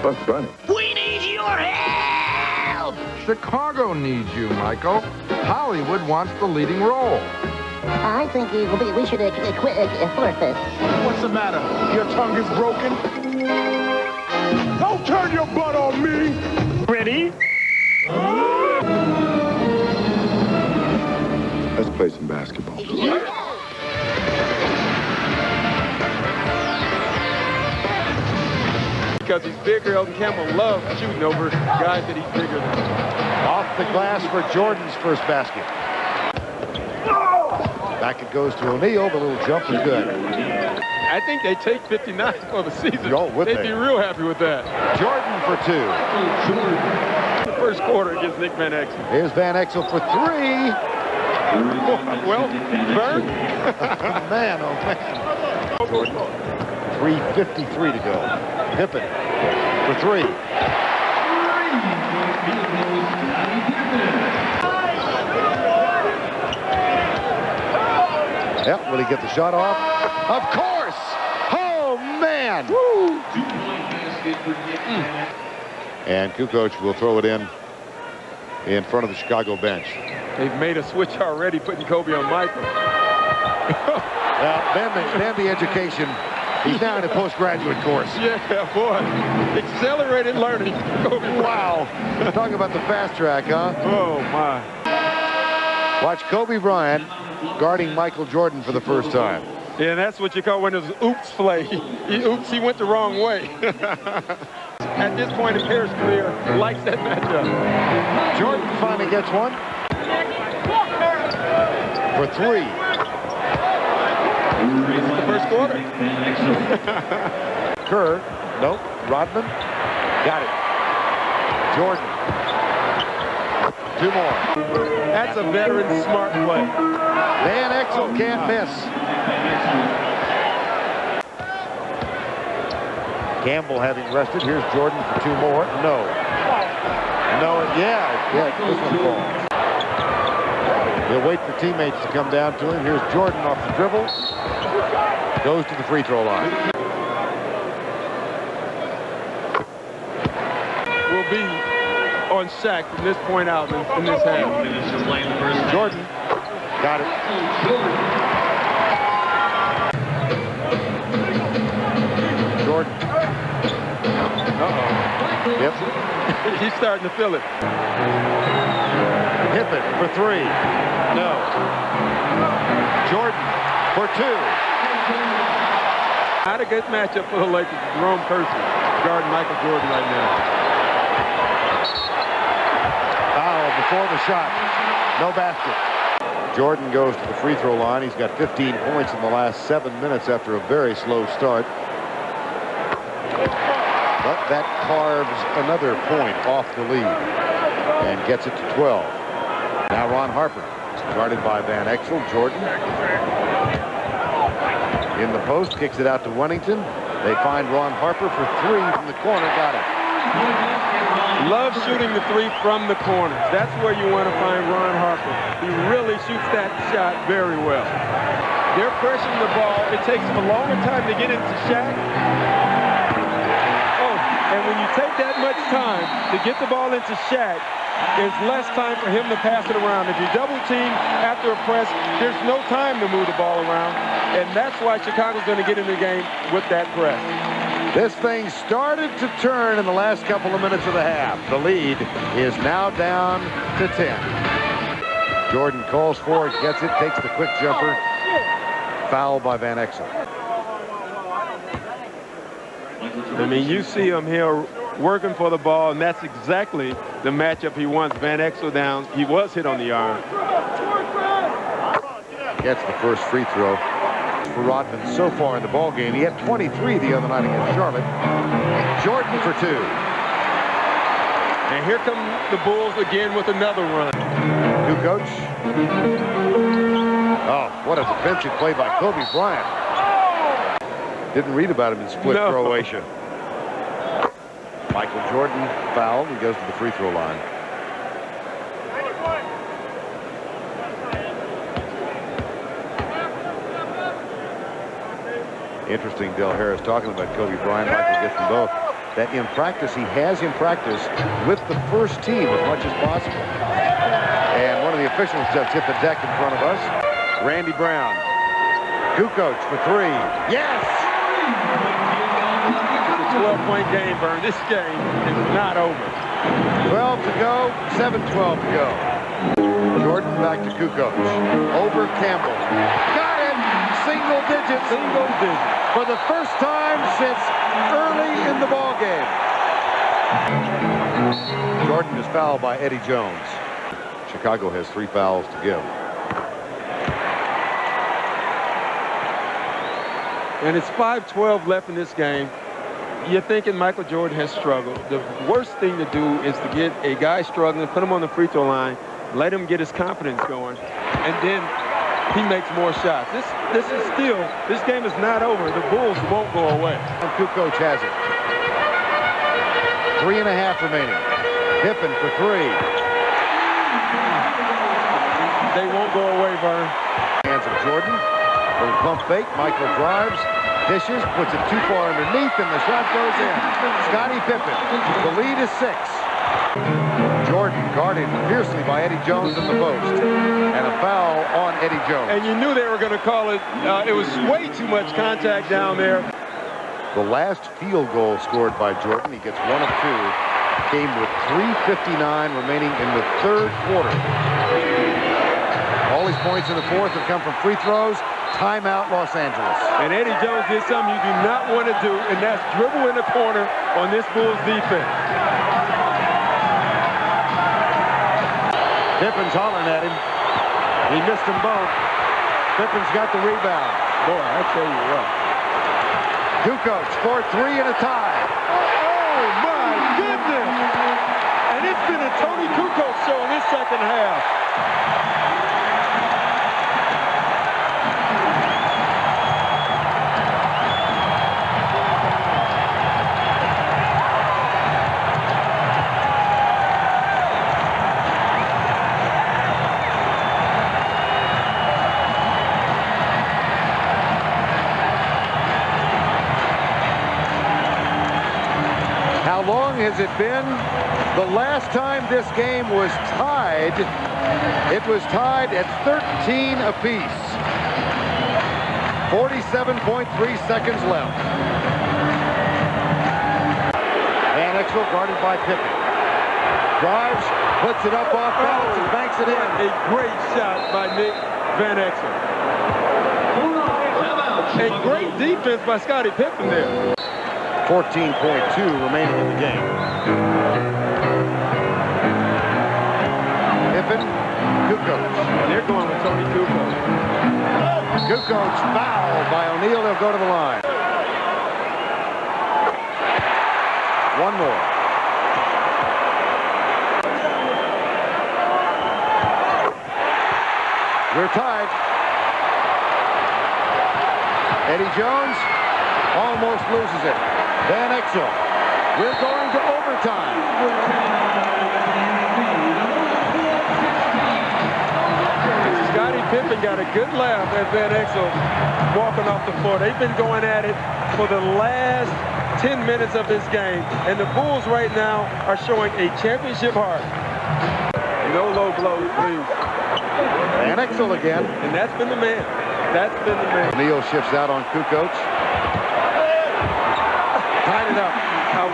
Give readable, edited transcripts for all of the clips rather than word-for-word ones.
Bugs Bunny. We need your help! Chicago needs you, Michael. Hollywood wants the leading role. I think we should flirt this. What's the matter? Your tongue is broken? Don't turn your butt on me! Ready? Let's play some basketball. Because he's bigger, Elton Campbell loves shooting over guys that he's bigger than. Off the glass for Jordan's first basket. Back it goes to O'Neal. The little jump is good. I think they take 59 for the season. Oh, would They'd they? be real happy with that. Jordan for 2. The first quarter against Nick Van Exel. Here's Van Exel for 3. Well, Vern. Man, oh man. Jordan. 3:53 to go. Pippen for 3. Yep, will he get the shot off? Of course! Oh, man! Woo. And Kukoc will throw it in front of the Chicago bench. They've made a switch already, putting Kobe on Michael. Well, then the education. He's now in a postgraduate course. Yeah, boy. Accelerated learning. Kobe. Wow. Talk about the fast track, huh? Oh, my. Watch Kobe Bryant guarding Michael Jordan for the first time. Yeah, that's what you call when there's oops play. He went the wrong way. At this point in Paris' career, likes that matchup. Jordan finally gets one. For 3. The first quarter. Kerr, nope. Rodman, got it. Jordan. 2 more. That's a veteran smart play. Van Exel can't miss. Campbell having rested. Here's Jordan for 2 more. No. No, yeah, this one falls. He'll wait for teammates to come down to him. Here's Jordan off the dribble. Goes to the free throw line. Will be on Shaq from this point out in this half. Jordan got it. Jordan. Uh-oh. Yep. He's starting to feel it. Pippen for 3. No. Jordan for 2. Not a good matchup for the Lakers. Jerome Kersey guarding Michael Jordan right now. Foul before the shot. No basket. Jordan goes to the free throw line. He's got 15 points in the last 7 minutes after a very slow start. But that carves another point off the lead and gets it to 12. Now Ron Harper, guarded by Van Exel. Jordan in the post, kicks it out to Wennington. They find Ron Harper for 3 from the corner. Got it. Love shooting the 3 from the corners. That's where you want to find Ron Harper. He really shoots that shot very well. They're pressing the ball. It takes them a longer time to get into Shaq. Oh, and when you take that much time to get the ball into Shaq, there's less time for him to pass it around. If you double team after a press, there's no time to move the ball around. And that's why Chicago's going to get in the game with that press. This thing started to turn in the last couple of minutes of the half. The lead is now down to 10. Jordan calls for it, gets it, takes the quick jumper. Foul by Van Exel. I mean, you see him here working for the ball, and that's exactly the matchup he wants. Van Exel down. He was hit on the arm. Gets the first free throw for Rodman so far in the ball game. He had 23 the other night against Charlotte. Jordan for 2. And here come the Bulls again with another run. Kukoc. Oh, what a defensive play by Kobe Bryant. Didn't read about him in split Croatia. Michael Jordan fouled. He goes to the free throw line. Interesting, Del Harris talking about Kobe Bryant. Michael gets them both. that in practice he has him practice with the first team as much as possible. And one of the officials just hit the deck in front of us. Randy Brown. Kukoc for three. Yes! 12-point game, Vern. This game is not over. 12 to go, 7-12 to go. Jordan back to Kukoc. Over Campbell. Got it! Single digits. Single digits. For the first time since early in the ball game. Jordan is fouled by Eddie Jones. Chicago has 3 fouls to give. And it's 5:12 left in this game. You're thinking Michael Jordan has struggled. The worst thing to do is to get a guy struggling, put him on the free throw line, let him get his confidence going, and then he makes more shots. This game is not over. The Bulls won't go away. And Kukoc has it. 3.5 remaining. Pippen for 3. They won't go away, Vern. Hands of Jordan. Little pump fake. Michael drives. Dishes. Puts it too far underneath, and the shot goes in. Scottie Pippen. The lead is 6. Jordan guarded fiercely by Eddie Jones in the post. And a foul on Eddie Jones. And you knew they were going to call it. It was way too much contact down there. The last field goal scored by Jordan, he gets 1 of 2, came with 3:59 remaining in the 3rd quarter. All his points in the 4th have come from free throws. Timeout, Los Angeles. And Eddie Jones did something you do not want to do, and that's dribble in the corner on this Bulls defense. Pippen's hollering at him. He missed them both. Pippen's got the rebound. Boy, I tell you what. Kukoc for 3 and a tie. Oh, my goodness. And it's been a Tony Kukoc show in this second half. How long has it been? The last time this game was tied, it was tied at 13 apiece. 47.3 seconds left. Van Exel guarded by Pippen. Drives, puts it up off balance and banks it in. A great shot by Nick Van Exel. A great defense by Scottie Pippen there. 14.2 remaining in the game. Pippen, Kukoc. They're going with Tony Kukoc. Kukoc fouled by O'Neal. They'll go to the line. 1 more. We're tied. Eddie Jones almost loses it. Van Exel. We're going to overtime. Scottie Pippen got a good laugh at Van Exel walking off the floor. They've been going at it for the last 10 minutes of this game. And the Bulls right now are showing a championship heart. No low blows, please. Van Exel again. And that's been the man. That's been the man. O'Neal shifts out on Kukoc. Tied it up.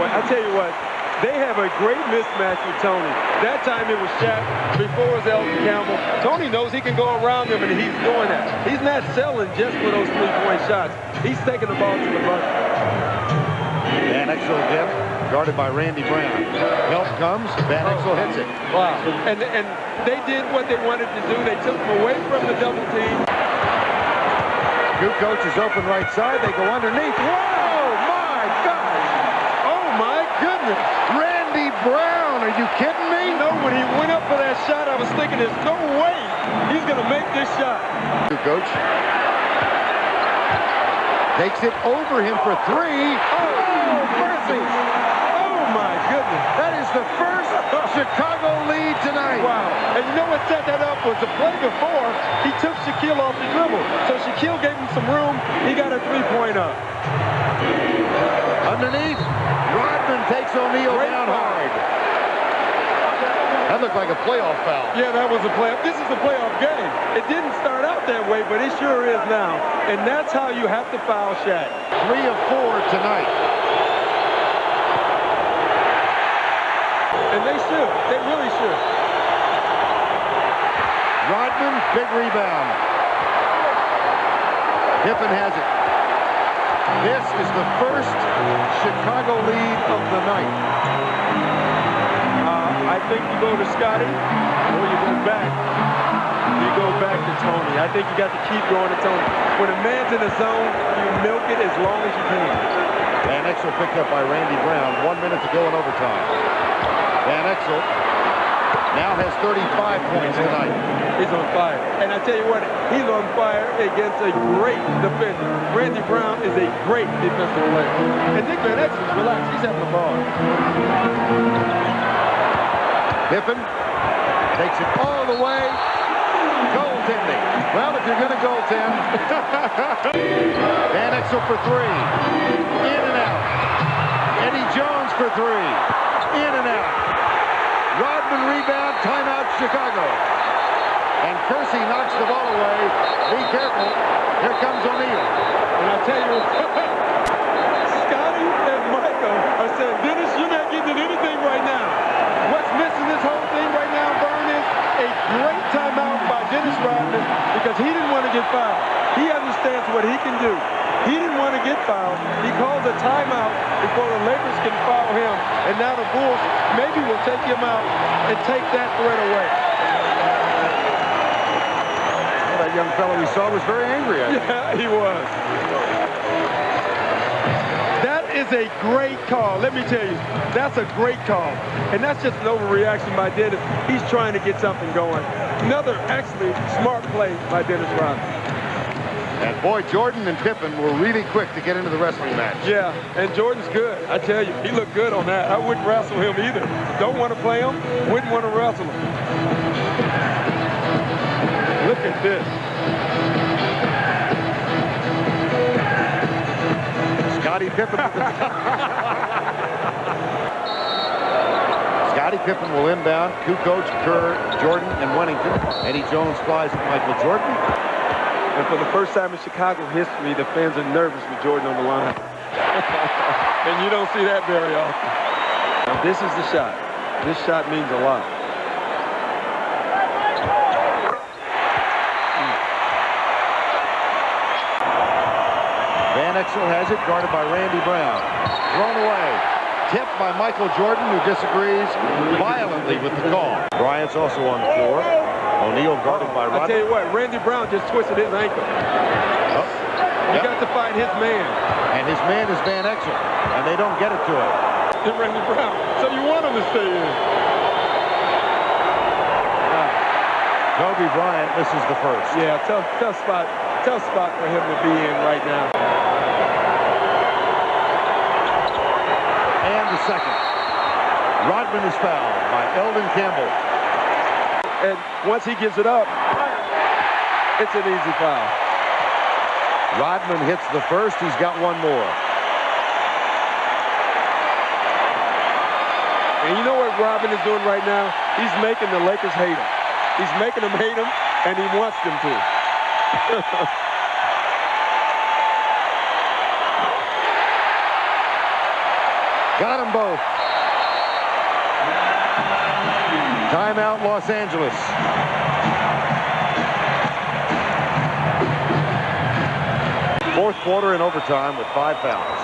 I tell you what, they have a great mismatch with Tony. That time it was Shaq, before it was Elton Campbell. Tony knows he can go around them, and he's doing that. He's not selling just for those three-point shots. He's taking the ball to the bucket. Van Exel again, guarded by Randy Brown. Help comes, Van Exel hits it. Wow. And they did what they wanted to do. They took him away from the double team. Kukoc is open right side. They go underneath. Whoa, my God. Oh, my goodness. Randy Brown, are you kidding me? No, when he went up for that shot, I was thinking there's no way he's going to make this shot. Kukoc takes it over him for 3. Oh, mercy. Oh, Oh, my goodness. That is the first Chicago lead tonight. Wow. And you know what set that up was the play before, he took Shaquille off the dribble. So Shaquille gave him some room. He got a three-point up. Underneath, Rodman takes O'Neal down hard. That looked like a playoff foul. Yeah, that was a playoff. This is a playoff game. It didn't start out that way, but it sure is now. And that's how you have to foul Shaq. 3 of 4 tonight. And they should. They really should. Rodman, big rebound. Pippen has it. This is the first Chicago lead of the night. I think you go to Scotty, or you go back. You go back to Tony. I think you got to keep going to Tony. When a man's in the zone, you milk it as long as you can. Van Exel picked up by Randy Brown. 1 minute to go in overtime. Van Exel now has 35 points tonight. He's on fire. And I tell you what, he's on fire against a great defender. Randy Brown is a great defensive player. And Nick Van Exel, relax, he's having the ball. Pippen takes it all the way. Goaltending. Well, if you're going to goaltend. Van Exel for 3. In and out. Eddie Jones for 3. In and out. Rodman rebound. Timeout Chicago. And Kersey knocks the ball away. Be careful. Here comes O'Neal. And I tell you, Scotty and Michael are saying, Dennis, you're not getting anything right now. What's missing this whole thing right now, Vern, is a great timeout by Dennis Rodman because he didn't want to get fouled. He understands what he can do. He didn't want to get fouled. He calls a timeout before the Lakers can foul him. And now the Bulls maybe will take him out and take that threat away. Well, that young fellow we saw was very angry at him. Yeah, he was. That is a great call. Let me tell you, that's a great call. And that's just an overreaction by Dennis. He's trying to get something going. Another actually smart play by Dennis Rodman. And boy, Jordan and Pippen were really quick to get into the wrestling match. Yeah, and Jordan's good. I tell you, he looked good on that. I wouldn't wrestle him either. Don't want to play him, wouldn't want to wrestle him. Look at this. Scottie Pippen. Scottie Pippen will inbound. Kukoc, Kerr, Jordan, and Wennington. Eddie Jones flies at Michael Jordan. And for the first time in Chicago history, the fans are nervous with Jordan on the line. And you don't see that very often. Now, this is the shot. This shot means a lot. Van Exel has it, guarded by Randy Brown. Thrown away. Tipped by Michael Jordan, who disagrees violently with the call. Bryant's also on the floor. O'Neal guarded by Rodman. I tell you what, Randy Brown just twisted his ankle. Oh. You got to fight his man. And his man is Van Exel, and they don't get it to him. And Randy Brown. So you want him to stay in. Kobe Bryant misses the first. Yeah, tough spot for him to be in right now. And the second. Rodman is fouled by Eldon Campbell. And once he gives it up, it's an easy foul. Rodman hits the first. He's got one more. And you know what Rodman is doing right now? He's making the Lakers hate him. He's making them hate him, and he wants them to. Got them both. Timeout, Los Angeles. Fourth quarter in overtime with 5 fouls.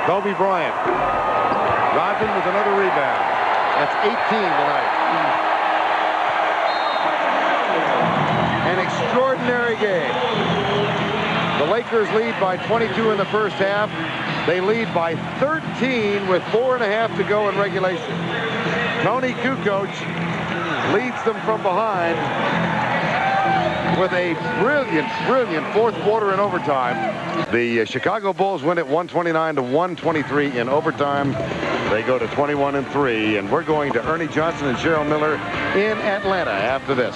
Kobe Bryant. Rodman with another rebound. That's 18 tonight. An extraordinary game. The Lakers lead by 22 in the first half. They lead by 13 with 4.5 to go in regulation. Tony Kukoc leads them from behind with a brilliant fourth quarter in overtime. The Chicago Bulls win it 129 to 123 in overtime. They go to 21-3, and we're going to Ernie Johnson and Cheryl Miller in Atlanta after this.